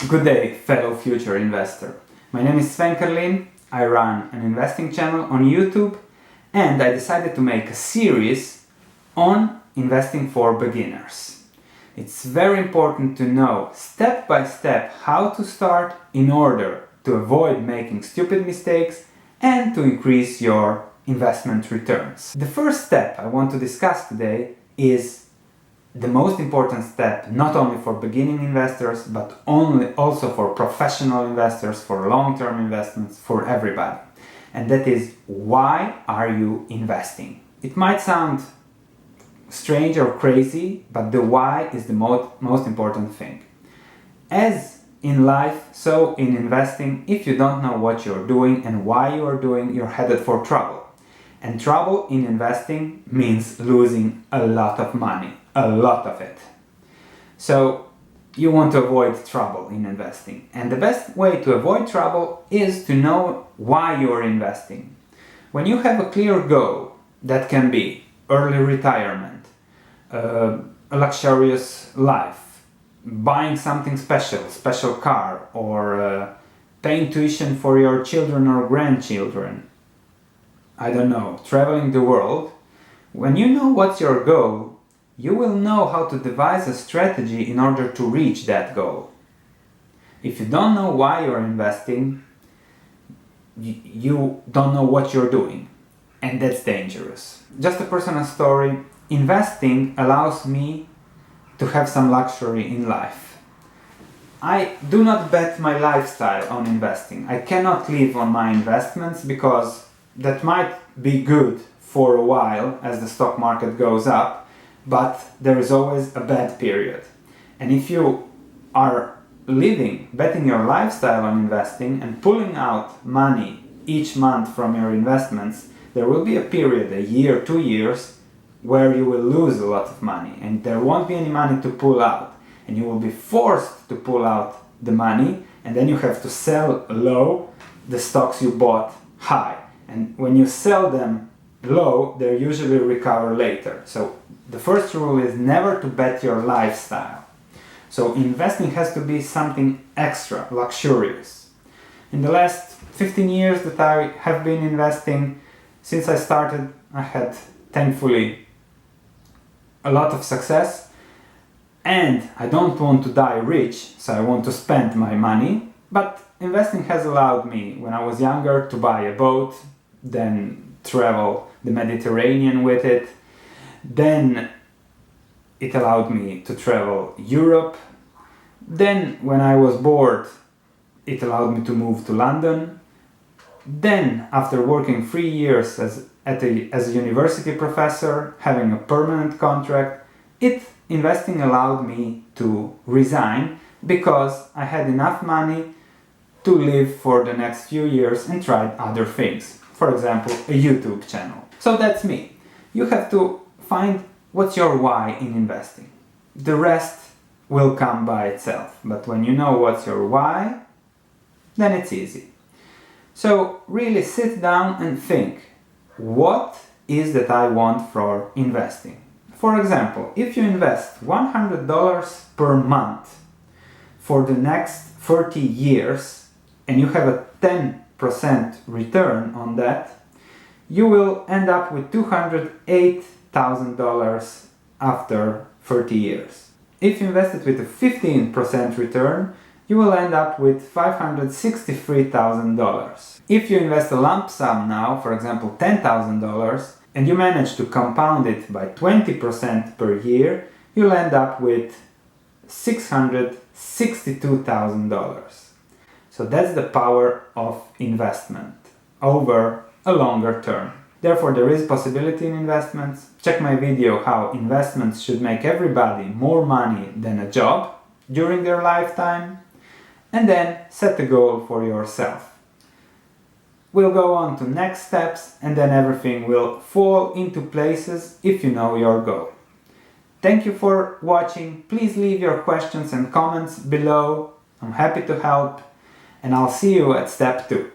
Good day, fellow future investor. My name is Sven Karlin. I run an investing channel on YouTube and I decided to make a series on investing for beginners. It's very important to know step by step how to start in order to avoid making stupid mistakes and to increase your investment returns. The first step I want to discuss today is the most important step, not only for beginning investors, but also for professional investors, for long-term investments, for everybody. And that is, why are you investing? It might sound strange or crazy, but the why is the most important thing. As in life, so in investing, if you don't know what you're doing and why you are doing, you're headed for trouble. And trouble in investing means losing a lot of money. A lot of it. So you want to avoid trouble in investing. And the best way to avoid trouble is to know why you are investing. When you have a clear goal, that can be early retirement, a luxurious life, buying something special car, or paying tuition for your children or grandchildren, I don't know, traveling the world. When you know what's your goal, you will know how to devise a strategy in order to reach that goal. If you don't know why you're investing, you don't know what you're doing, and that's dangerous. Just a personal story, investing allows me to have some luxury in life. I do not bet my lifestyle on investing. I cannot live on my investments because that might be good for a while as the stock market goes up, but there is always a bad period. And if you are betting your lifestyle on investing and pulling out money each month from your investments, there will be a period, a year, 2 years, where you will lose a lot of money and there won't be any money to pull out. And you will be forced to pull out the money, and then you have to sell low the stocks you bought high. And when you sell them low, they usually recover later. So the first rule is never to bet your lifestyle. So investing has to be something extra, luxurious. In the last 15 years that I have been investing, since I started, I had thankfully a lot of success. And I don't want to die rich, so I want to spend my money. But investing has allowed me, when I was younger, to buy a boat, then travel the Mediterranean with it. Then it allowed me to travel Europe. Then when I was bored, it allowed me to move to London. Then after working 3 years as a university professor, having a permanent contract, investing allowed me to resign because I had enough money to live for the next few years and try other things. For example, a YouTube channel. So that's me. You have to find what's your why in investing. The rest will come by itself. But when you know what's your why, then it's easy. So really sit down and think, what is that I want for investing? For example, if you invest $100 per month for the next 30 years and you have a 10% return on that, you will end up with $208,000 after 30 years. If you invest it with a 15% return, you will end up with $563,000. If you invest a lump sum now, for example $10,000, and you manage to compound it by 20% per year, you'll end up with $662,000. So that's the power of investment over a longer term. Therefore, there is possibility in investments. Check my video how investments should make everybody more money than a job during their lifetime. And then set a goal for yourself. We'll go on to next steps and then everything will fall into places if you know your goal. Thank you for watching. Please leave your questions and comments below. I'm happy to help, and I'll see you at step 2.